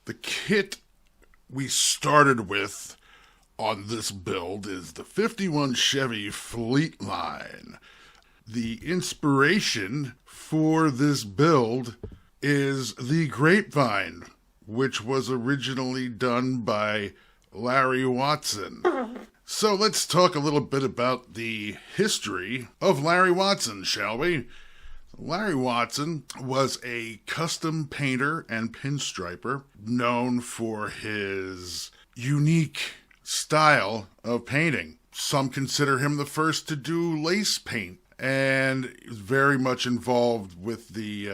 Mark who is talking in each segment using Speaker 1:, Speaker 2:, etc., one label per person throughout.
Speaker 1: The kit we started with on this build is the 51 Chevy Fleetline. The inspiration for this build is the Grapevine, which was originally done by Larry Watson. So let's talk a little bit about the history of Larry Watson, shall we? Larry Watson was a custom painter and pinstriper known for his unique style of painting. Some consider him the first to do lace paint, and is very much involved with the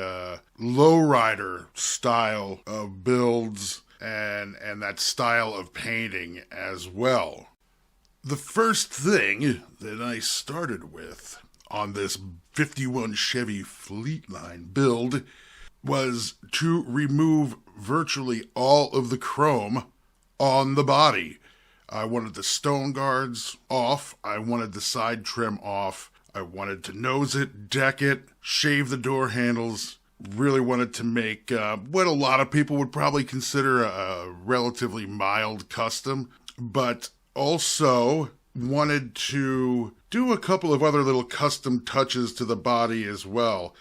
Speaker 1: lowrider style of builds and that style of painting as well. The first thing that I started with on this 51 Chevy Fleetline build was to remove virtually all of the chrome on the body. I wanted the stone guards off. I wanted the side trim off. I wanted to nose it, deck it, shave the door handles. Really wanted to make what a lot of people would probably consider a relatively mild custom, but also wanted to do a couple of other little custom touches to the body as well.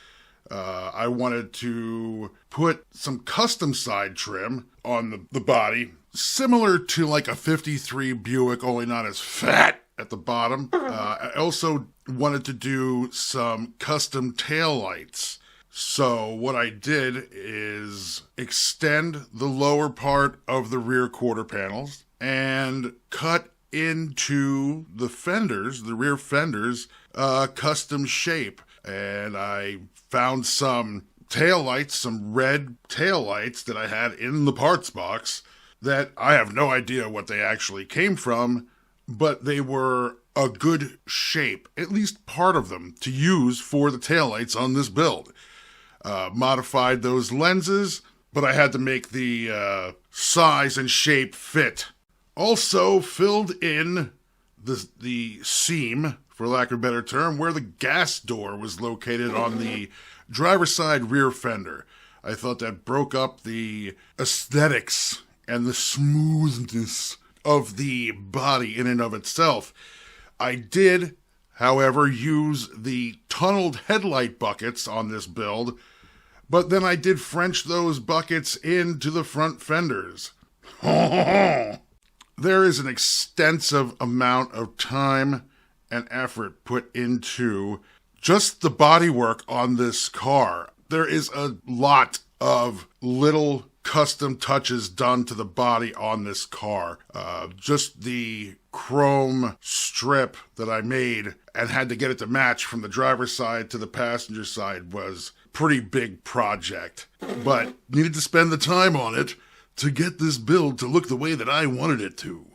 Speaker 1: I wanted to put some custom side trim on the body, similar to like a 53 Buick, only not as fat at the bottom. I also wanted to do some custom tail lights. So what I did is extend the lower part of the rear quarter panels and cut into the fenders, the rear fenders, custom shape. And I found some taillights, some red taillights that I had in the parts box that I have no idea what they actually came from, but they were a good shape, at least part of them, to use for the taillights on this build. Modified those lenses, but I had to make the size and shape fit. Also filled in the seam, for lack of a better term, where the gas door was located on the driver's side rear fender. I thought that broke up the aesthetics and the smoothness of the body in and of itself. I did, however, use the tunneled headlight buckets on this build, but then I did French those buckets into the front fenders. There is an extensive amount of time and effort put into just the bodywork on this car. There is a lot of little custom touches done to the body on this car. Just the chrome strip that I made and had to get it to match from the driver's side to the passenger side was a pretty big project, but needed to spend the time on it to get this build to look the way that I wanted it to.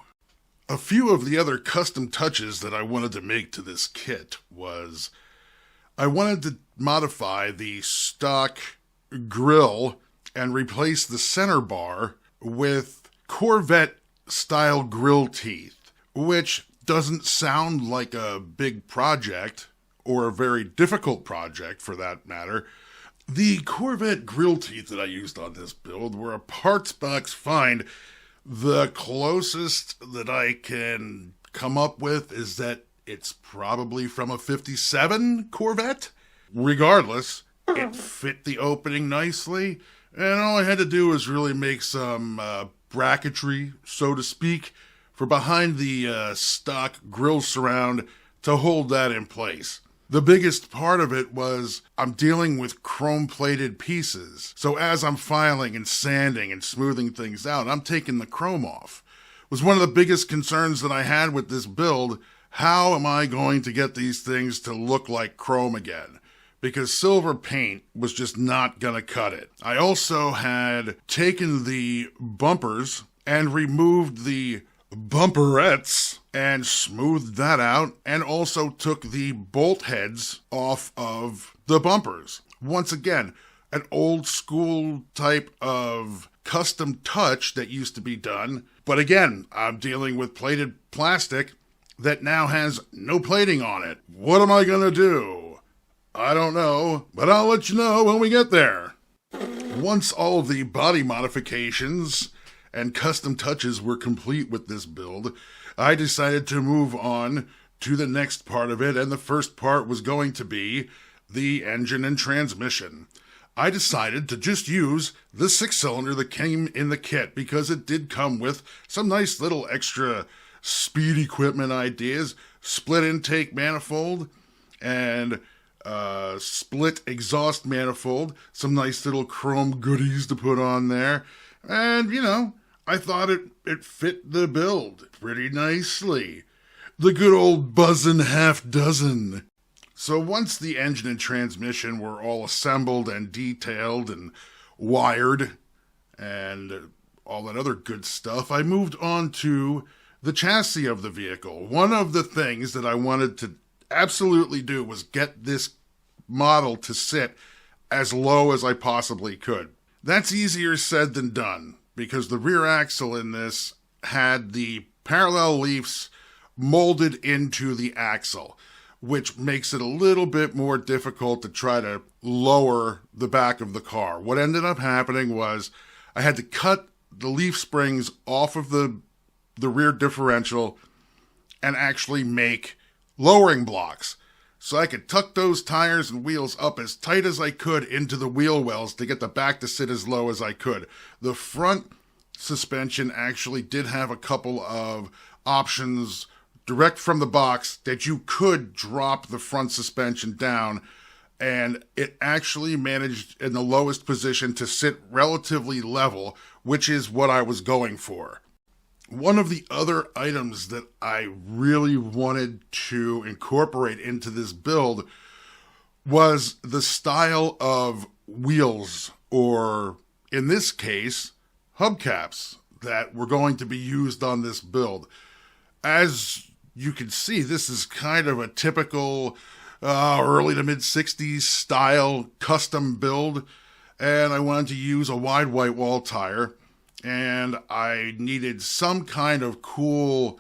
Speaker 1: A few of the other custom touches that I wanted to make to this kit was I wanted to modify the stock grille and replace the center bar with Corvette-style grille teeth, which doesn't sound like a big project, or a very difficult project for that matter. The Corvette grille teeth that I used on this build were a parts box find. The closest that I can come up with is that it's probably from a 57 Corvette. Regardless, it fit the opening nicely, and all I had to do was really make some bracketry, so to speak, for behind the stock grille surround to hold that in place. The biggest part of it was I'm dealing with chrome-plated pieces. So as I'm filing and sanding and smoothing things out, I'm taking the chrome off. It was one of the biggest concerns that I had with this build. How am I going to get these things to look like chrome again? Because silver paint was just not going to cut it. I also had taken the bumpers and removed the bumperettes and smoothed that out, and also took the bolt heads off of the bumpers. Once again, an old school type of custom touch that used to be done, but again, I'm dealing with plated plastic that now has no plating on it. What am I gonna do? I don't know, but I'll let you know when we get there. Once all of the body modifications and custom touches were complete with this build, I decided to move on to the next part of it, and the first part was going to be the engine and transmission. I decided to just use the 6-cylinder that came in the kit because it did come with some nice little extra speed equipment ideas, split intake manifold, and split exhaust manifold, some nice little chrome goodies to put on there, and, I thought it fit the build pretty nicely. The good old buzzin' half dozen. So once the engine and transmission were all assembled and detailed and wired and all that other good stuff, I moved on to the chassis of the vehicle. One of the things that I wanted to absolutely do was get this model to sit as low as I possibly could. That's easier said than done, because the rear axle in this had the parallel leafs molded into the axle, which makes it a little bit more difficult to try to lower the back of the car. What ended up happening was I had to cut the leaf springs off of the rear differential and actually make lowering blocks, so I could tuck those tires and wheels up as tight as I could into the wheel wells to get the back to sit as low as I could. The front suspension actually did have a couple of options direct from the box that you could drop the front suspension down, and it actually managed in the lowest position to sit relatively level, which is what I was going for. One of the other items that I really wanted to incorporate into this build was the style of wheels, or in this case, hubcaps, that were going to be used on this build. As you can see, this is kind of a typical early to mid-60s style custom build, and I wanted to use a wide white wall tire, and I needed some kind of cool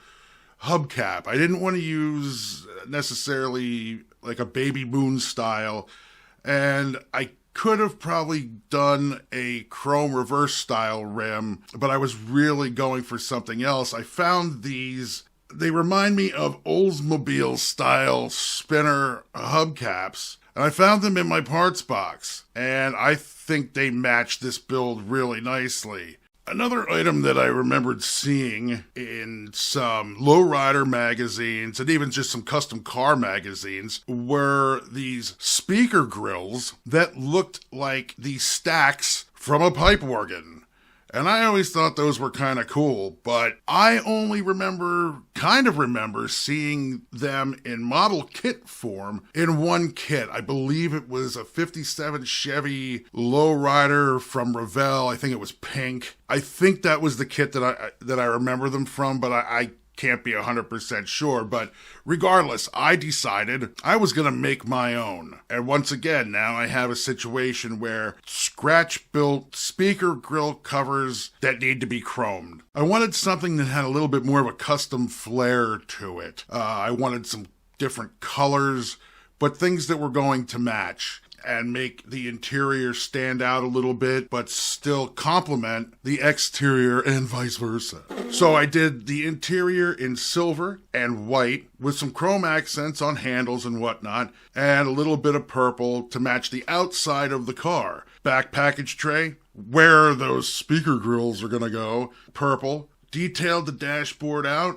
Speaker 1: hubcap. I didn't want to use necessarily like a baby moon style, and I could have probably done a chrome reverse style rim, but I was really going for something else. I found these. They remind me of Oldsmobile style spinner hubcaps, and I found them in my parts box, and I think they match this build really nicely. Another item that I remembered seeing in some lowrider magazines and even just some custom car magazines were these speaker grills that looked like the stacks from a pipe organ. And I always thought those were kind of cool, but I only remember seeing them in model kit form in one kit. I believe it was a 57 Chevy lowrider from Revell. I think it was pink. I think that was the kit that I remember them from, but I can't be 100% sure. But regardless, I decided I was going to make my own. And once again, now I have a situation where scratch-built speaker grill covers that need to be chromed. I wanted something that had a little bit more of a custom flair to it. I wanted some different colors, but things that were going to match and make the interior stand out a little bit, but still complement the exterior and vice versa. So I did the interior in silver and white with some chrome accents on handles and whatnot, and a little bit of purple to match the outside of the car. Back package tray, where those speaker grills are gonna go, purple. Detailed the dashboard out,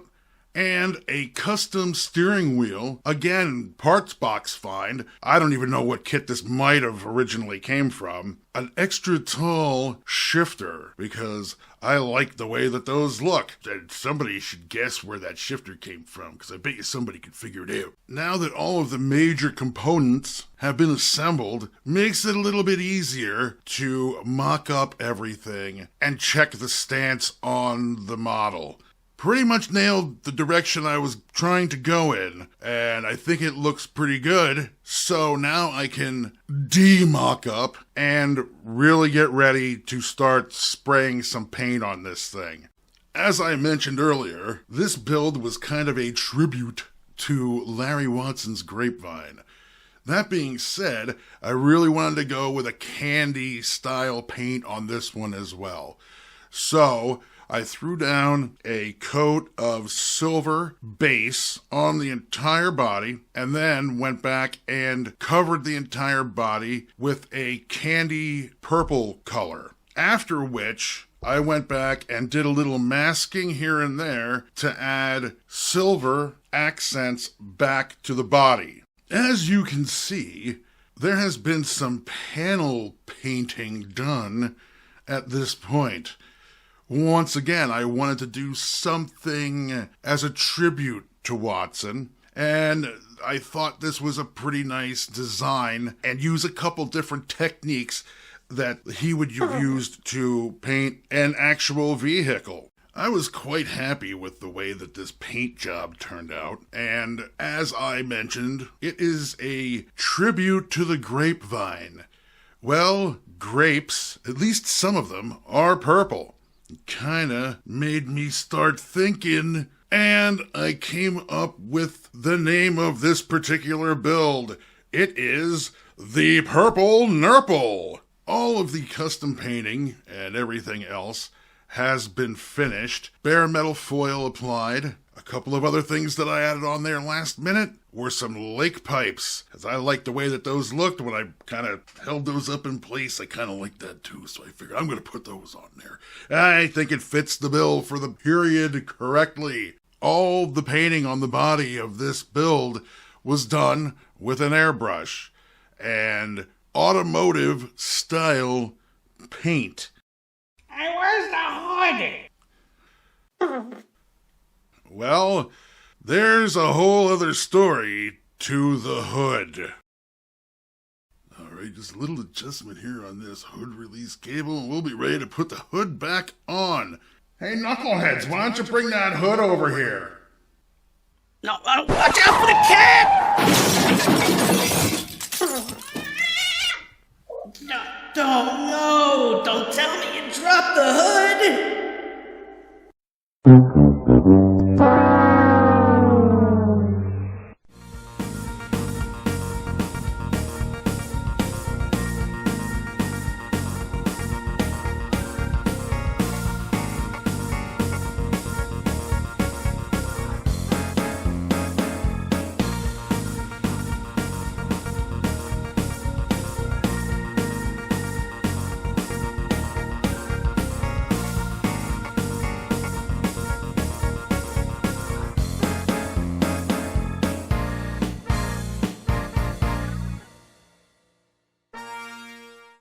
Speaker 1: and a custom steering wheel. Again, parts box find. I don't even know what kit this might have originally came from. An extra tall shifter, because I like the way that those look. And somebody should guess where that shifter came from, because I bet you somebody could figure it out. Now that all of the major components have been assembled, makes it a little bit easier to mock up everything and check the stance on the model. Pretty much nailed the direction I was trying to go in, and I think it looks pretty good. So now I can de-mock up and really get ready to start spraying some paint on this thing. As I mentioned earlier, this build was kind of a tribute to Larry Watson's Grapevine. That being said, I really wanted to go with a candy style paint on this one as well. So I threw down a coat of silver base on the entire body and then went back and covered the entire body with a candy purple color. After which, I went back and did a little masking here and there to add silver accents back to the body. As you can see, there has been some panel painting done at this point. Once again, I wanted to do something as a tribute to Watson, and I thought this was a pretty nice design and use a couple different techniques that he would have used to paint an actual vehicle. I was quite happy with the way that this paint job turned out, and as I mentioned, it is a tribute to the Grapevine. Well, grapes, at least some of them, are purple. It kinda made me start thinking, and I came up with the name of this particular build. It is the Purple Nurple. All of the custom painting and everything else has been finished. Bare metal foil applied. A couple of other things that I added on there last minute were some lake pipes, as I liked the way that those looked when I kind of held those up in place. I kind of like that too, so I figured I'm going to put those on there. I think it fits the bill for the period correctly. All the painting on the body of this build was done with an airbrush and automotive style paint.
Speaker 2: Where's the hood?
Speaker 1: Well, there's a whole other story to the hood. Alright, just a little adjustment here on this hood release cable, and we'll be ready to put the hood back on. Hey, knuckleheads, why don't you bring that hood over here?
Speaker 2: No, watch out for the cat! No, don't tell me you dropped the hood!